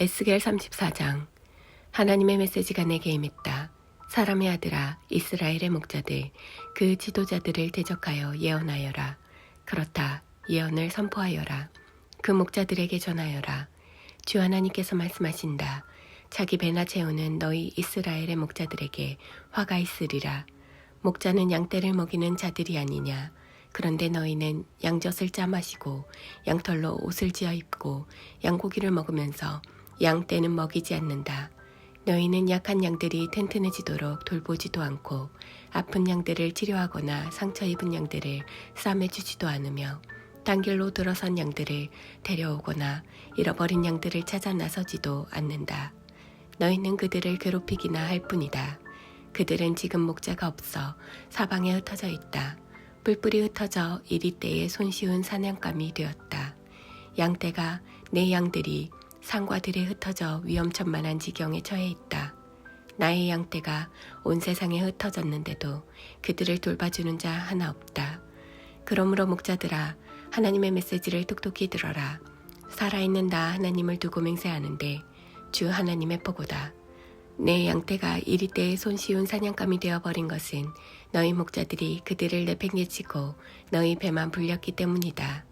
에스겔 34장. 하나님의 메시지가 내게 임했다. 사람의 아들아, 이스라엘의 목자들, 그 지도자들을 대적하여 예언하여라. 그렇다, 예언을 선포하여라. 그 목자들에게 전하여라. 주 하나님께서 말씀하신다. 자기 배나 채우는 너희 이스라엘의 목자들에게 화가 있으리라. 목자는 양떼를 먹이는 자들이 아니냐. 그런데 너희는 양젖을 짜 마시고 양털로 옷을 지어 입고 양고기를 먹으면서 양떼는 먹이지 않는다. 너희는 약한 양들이 튼튼해지도록 돌보지도 않고 아픈 양들을 치료하거나 상처 입은 양들을 싸매주지도 않으며 딴 길로 들어선 양들을 데려오거나 잃어버린 양들을 찾아 나서지도 않는다. 너희는 그들을 괴롭히기나 할 뿐이다. 그들은 지금 목자가 없어 사방에 흩어져 있다. 뿔뿔이 흩어져 이리때에 손쉬운 사냥감이 되었다. 양떼가 내 양들이 산과 들에 흩어져 위험천만한 지경에 처해 있다. 나의 양떼가 온 세상에 흩어졌는데도 그들을 돌봐주는 자 하나 없다. 그러므로 목자들아, 하나님의 메시지를 똑똑히 들어라. 살아있는 나 하나님을 두고 맹세하는데 주 하나님의 보고다. 내 양떼가 이리때에 손쉬운 사냥감이 되어버린 것은 너희 목자들이 그들을 내팽개치고 너희 배만 불렸기 때문이다.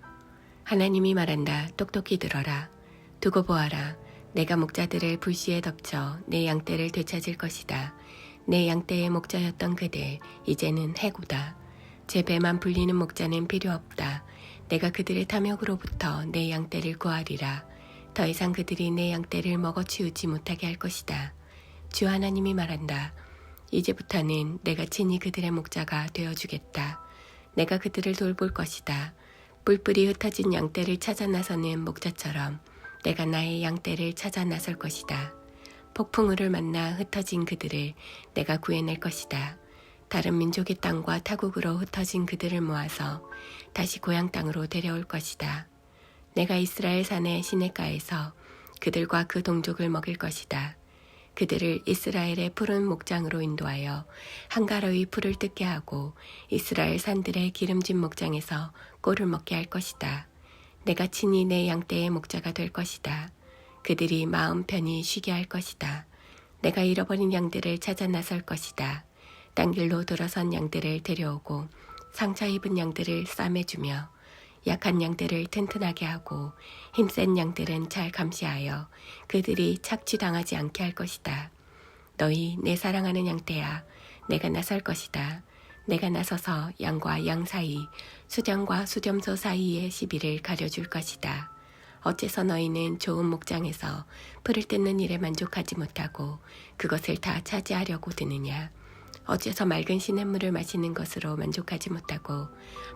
하나님이 말한다. 똑똑히 들어라. 두고 보아라. 내가 목자들을 불시에 덮쳐 내 양떼를 되찾을 것이다. 내 양떼의 목자였던 그들, 이제는 해고다. 제 배만 불리는 목자는 필요 없다. 내가 그들의 탐욕으로부터 내 양떼를 구하리라. 더 이상 그들이 내 양떼를 먹어치우지 못하게 할 것이다. 주 하나님이 말한다. 이제부터는 내가 친히 그들의 목자가 되어주겠다. 내가 그들을 돌볼 것이다. 뿔뿔이 흩어진 양떼를 찾아 나서는 목자처럼 내가 나의 양떼를 찾아 나설 것이다. 폭풍우를 만나 흩어진 그들을 내가 구해낼 것이다. 다른 민족의 땅과 타국으로 흩어진 그들을 모아서 다시 고향 땅으로 데려올 것이다. 내가 이스라엘 산의 시냇가에서 그들과 그 동족을 먹일 것이다. 그들을 이스라엘의 푸른 목장으로 인도하여 한가로이 풀을 뜯게 하고 이스라엘 산들의 기름진 목장에서 꼴을 먹게 할 것이다. 내가 친히 내 양떼의 목자가 될 것이다. 그들이 마음 편히 쉬게 할 것이다. 내가 잃어버린 양들을 찾아 나설 것이다. 딴 길로 돌아선 양들을 데려오고 상처 입은 양들을 싸매주며 약한 양들을 튼튼하게 하고 힘센 양들은 잘 감시하여 그들이 착취당하지 않게 할 것이다. 너희 내 사랑하는 양떼야, 내가 나설 것이다. 내가 나서서 양과 양 사이, 수령과 수렴소 사이의 시비를 가려줄 것이다. 어째서 너희는 좋은 목장에서 풀을 뜯는 일에 만족하지 못하고 그것을 다 차지하려고 드느냐? 어째서 맑은 시냇물을 마시는 것으로 만족하지 못하고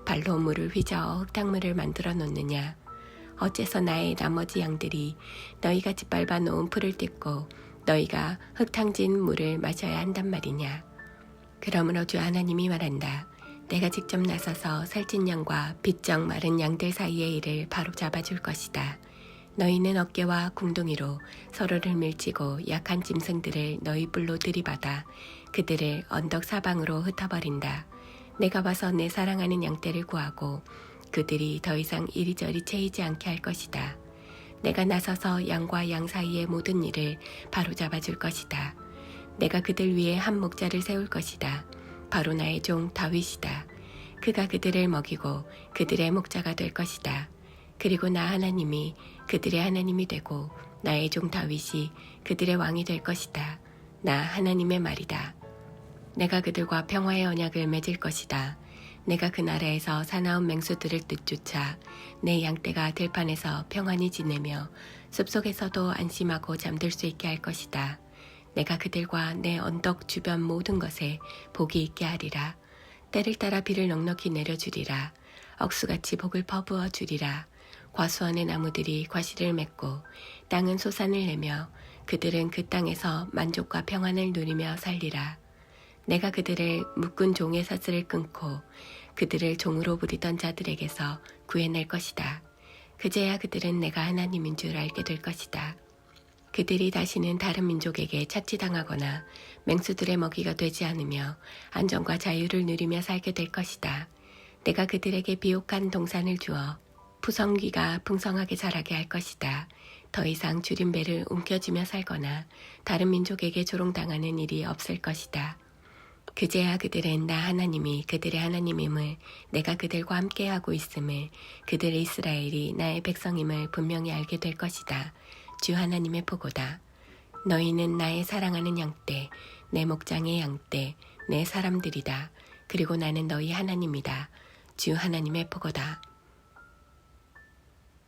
발로 물을 휘저어 흙탕물을 만들어 놓느냐? 어째서 나의 나머지 양들이 너희가 짓밟아 놓은 풀을 뜯고 너희가 흙탕진 물을 마셔야 한단 말이냐? 그러므로 주 하나님이 말한다. 내가 직접 나서서 살찐 양과 비쩍 마른 양들 사이의 일을 바로 잡아줄 것이다. 너희는 어깨와 궁둥이로 서로를 밀치고 약한 짐승들을 너희 뿔로 들이받아 그들을 언덕 사방으로 흩어버린다. 내가 와서 내 사랑하는 양떼를 구하고 그들이 더 이상 이리저리 채이지 않게 할 것이다. 내가 나서서 양과 양 사이의 모든 일을 바로 잡아줄 것이다. 내가 그들 위에 한 목자를 세울 것이다. 바로 나의 종 다윗이다. 그가 그들을 먹이고 그들의 목자가 될 것이다. 그리고 나 하나님이 그들의 하나님이 되고 나의 종 다윗이 그들의 왕이 될 것이다. 나 하나님의 말이다. 내가 그들과 평화의 언약을 맺을 것이다. 내가 그 나라에서 사나운 맹수들을 뜻쫓아 내 양떼가 들판에서 평안히 지내며 숲속에서도 안심하고 잠들 수 있게 할 것이다. 내가 그들과 내 언덕 주변 모든 것에 복이 있게 하리라. 때를 따라 비를 넉넉히 내려주리라. 억수같이 복을 퍼부어 주리라. 과수원의 나무들이 과실을 맺고 땅은 소산을 내며 그들은 그 땅에서 만족과 평안을 누리며 살리라. 내가 그들을 묶은 종의 사슬을 끊고 그들을 종으로 부리던 자들에게서 구해낼 것이다. 그제야 그들은 내가 하나님인 줄 알게 될 것이다. 그들이 다시는 다른 민족에게 착취당하거나 맹수들의 먹이가 되지 않으며 안정과 자유를 누리며 살게 될 것이다. 내가 그들에게 비옥한 동산을 주어 푸성귀가 풍성하게 자라게 할 것이다. 더 이상 줄임배를 움켜쥐며 살거나 다른 민족에게 조롱당하는 일이 없을 것이다. 그제야 그들은 나 하나님이 그들의 하나님임을, 내가 그들과 함께하고 있음을, 그들 이스라엘이 나의 백성임을 분명히 알게 될 것이다. 주 하나님의 보고다. 너희는 나의 사랑하는 양떼, 내 목장의 양떼, 내 사람들이다. 그리고 나는 너희 하나님이다. 주 하나님의 보고다.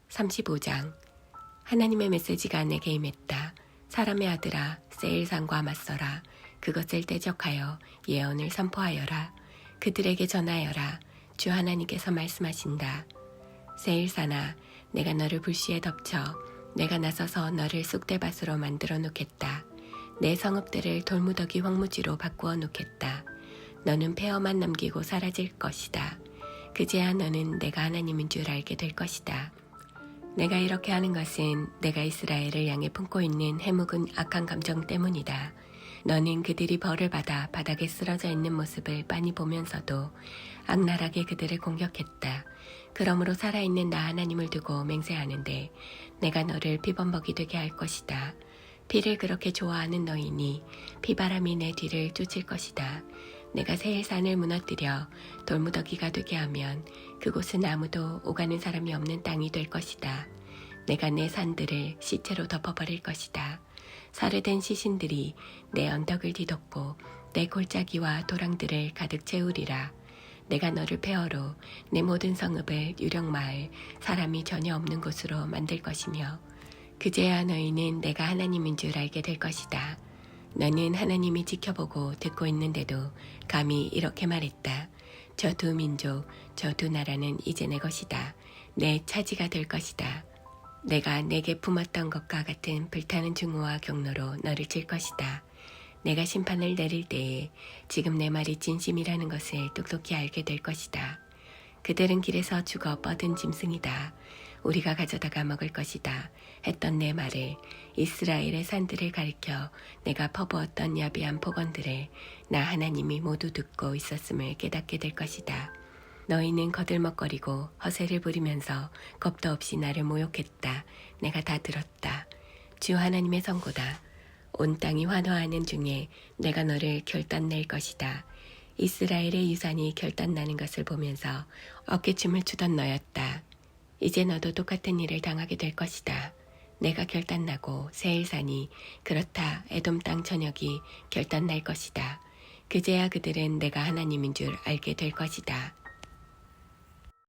35장. 하나님의 메시지가 내게 임했다. 사람의 아들아, 세일산과 맞서라. 그것을 대적하여 예언을 선포하여라. 그들에게 전하여라. 주 하나님께서 말씀하신다. 세일산아, 내가 너를 불시에 덮쳐 내가 나서서 너를 쑥대밭으로 만들어 놓겠다. 내 성읍들을 돌무더기 황무지로 바꾸어 놓겠다. 너는 폐허만 남기고 사라질 것이다. 그제야 너는 내가 하나님인 줄 알게 될 것이다. 내가 이렇게 하는 것은 내가 이스라엘을 향해 품고 있는 해묵은 악한 감정 때문이다. 너는 그들이 벌을 받아 바닥에 쓰러져 있는 모습을 빤히 보면서도 악랄하게 그들을 공격했다. 그러므로 살아있는 나 하나님을 두고 맹세하는데 내가 너를 피범벅이 되게 할 것이다. 피를 그렇게 좋아하는 너희니 피바람이 내 뒤를 쫓을 것이다. 내가 세일산을 무너뜨려 돌무더기가 되게 하면 그곳은 아무도 오가는 사람이 없는 땅이 될 것이다. 내가 내 산들을 시체로 덮어버릴 것이다. 살해된 시신들이 내 언덕을 뒤덮고 내 골짜기와 도랑들을 가득 채우리라. 내가 너를 폐허로 내 모든 성읍을 유령마을, 사람이 전혀 없는 곳으로 만들 것이며 그제야 너희는 내가 하나님인 줄 알게 될 것이다. 너는 하나님이 지켜보고 듣고 있는데도 감히 이렇게 말했다. 저 두 민족, 저 두 나라는 이제 내 것이다. 내 차지가 될 것이다. 내가 내게 품었던 것과 같은 불타는 증오와 경로로 너를 칠 것이다. 내가 심판을 내릴 때에 지금 내 말이 진심이라는 것을 똑똑히 알게 될 것이다. 그들은 길에서 죽어 뻗은 짐승이다. 우리가 가져다가 먹을 것이다. 했던 내 말을, 이스라엘의 산들을 가리켜 내가 퍼부었던 야비한 폭언들을 나 하나님이 모두 듣고 있었음을 깨닫게 될 것이다. 너희는 거들먹거리고 허세를 부리면서 겁도 없이 나를 모욕했다. 내가 다 들었다. 주 하나님의 선고다. 온 땅이 환호하는 중에 내가 너를 결단낼 것이다. 이스라엘의 유산이 결단나는 것을 보면서 어깨춤을 추던 너였다. 이제 너도 똑같은 일을 당하게 될 것이다. 내가 결단나고 세일산이, 그렇다 에돔 땅 전역이 결단날 것이다. 그제야 그들은 내가 하나님인 줄 알게 될 것이다.